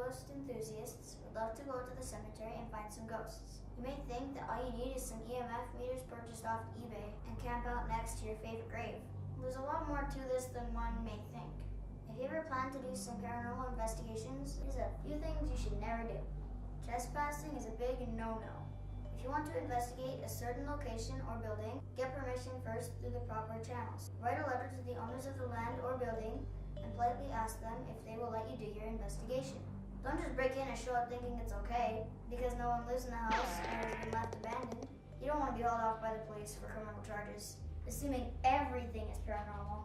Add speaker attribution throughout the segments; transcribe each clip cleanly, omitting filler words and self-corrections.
Speaker 1: ghost enthusiasts would love to go to the cemetery and find some ghosts. You may think that all you need is some EMF meters purchased off eBay and camp out next to your favorite grave. There's a lot more to this than one may think. If you ever plan to do some paranormal investigations, there's a few things you should never do. Trespassing is a big no-no. If you want to investigate a certain location or building, get permission first through the proper channels. Write a letter to the owners of the land or building and politely ask them if they will let you do your investigation. Don't just break in and show up thinking it's okay because no one lives in the house and it has been left abandoned. You don't want to be hauled off by the police for criminal charges, assuming everything is paranormal.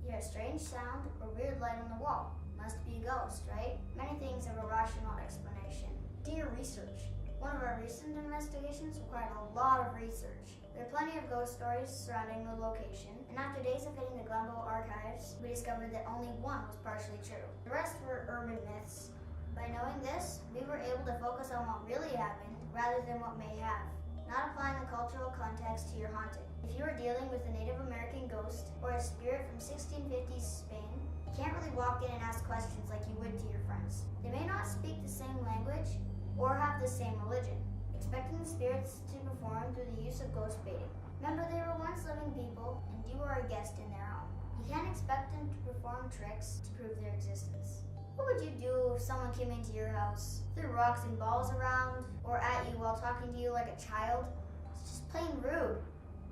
Speaker 1: You hear a strange sound or weird light on the wall. Must be a ghost, right? Many things have a rational explanation. Do your research. One of our recent investigations required a lot of research. There are plenty of ghost stories surrounding the location, and after days of hitting the Glenbow archives, we discovered that only one was partially true. The rest were urban myths. By knowing this, we were able to focus on what really happened rather than what may have, not applying the cultural context to your haunting. If you are dealing with a Native American ghost or a spirit from 1650s Spain, you can't really walk in and ask questions like you would to your friends. They may not speak the same language or have the same religion, expecting the spirits to perform through the use of ghost baiting. Remember, they were once living people, and you are a guest in their home. You can't expect them to perform tricks to prove their existence. What would you do if someone came into your house, threw rocks and balls around, or at you while talking to you like a child? It's just plain rude.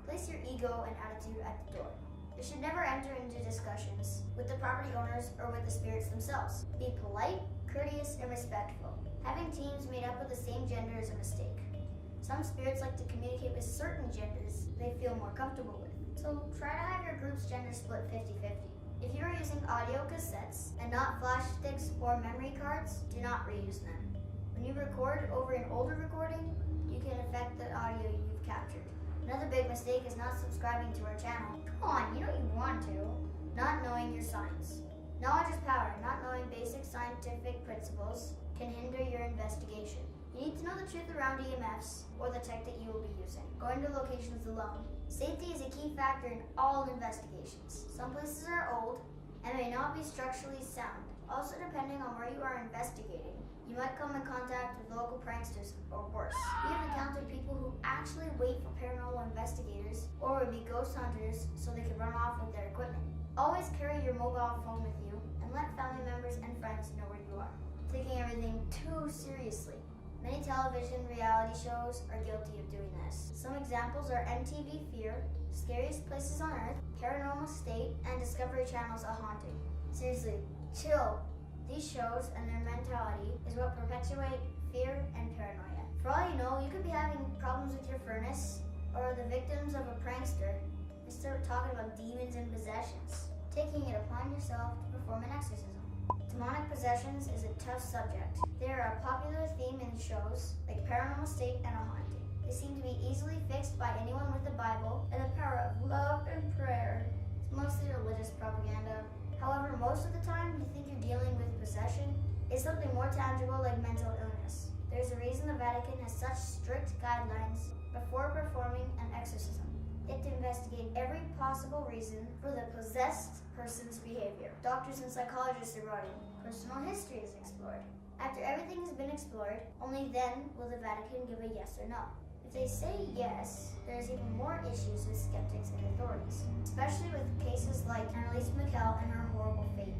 Speaker 1: Place your ego and attitude at the door. You should never enter into discussions with the property owners or with the spirits themselves. Be polite, courteous, and respectful. Having teams made up of the same gender is a mistake. Some spirits like to communicate with certain genders they feel more comfortable with. So try to have your group's gender split 50-50. If you are using audio cassettes and not flash sticks or memory cards, do not reuse them. When you record over an older recording, you can affect the audio you've captured. Another big mistake is not subscribing to our channel. Come on, you know you want to. Not knowing your science. Knowledge is power. Not knowing basic scientific principles can hinder your investigation. You need to know the truth around EMFs or the tech that you will be using. Going to locations alone. Safety is a key factor in all investigations. Some places are old and may not be structurally sound. Also, depending on where you are investigating, you might come in contact with local pranksters or worse. We have encountered people who actually wait for paranormal investigators or would be ghost hunters so they can run off with their equipment. Always carry your mobile phone with you and let family members and friends know where you are. Taking everything too seriously. Many television reality shows are guilty of doing this. Some examples are MTV Fear, Scariest Places on Earth, Paranormal State, and Discovery Channel's A Haunting. Seriously, chill. These shows and their mentality is what perpetuate fear and paranoia. For all you know, you could be having problems with your furnace or the victims of a prankster and start talking about demons and possessions, taking it upon yourself to perform an exorcism. Demonic possessions is a tough subject. They are a popular theme in shows like Paranormal State and A Haunting. They seem to be easily fixed by anyone with the Bible and the power of love and prayer. It's mostly religious propaganda. However, most of the time you think you're dealing with possession is something more tangible like mental illness. There's a reason the Vatican has such strict guidelines before performing an exorcism. They have to investigate every possible reason for the possessed person's behavior. Doctors and psychologists are brought in. Personal history is explored. After everything has been explored, only then will the Vatican give a yes or no. If they say yes, there's even more issues with skeptics and authorities, especially with cases like Annalise Michel and her horrible fate.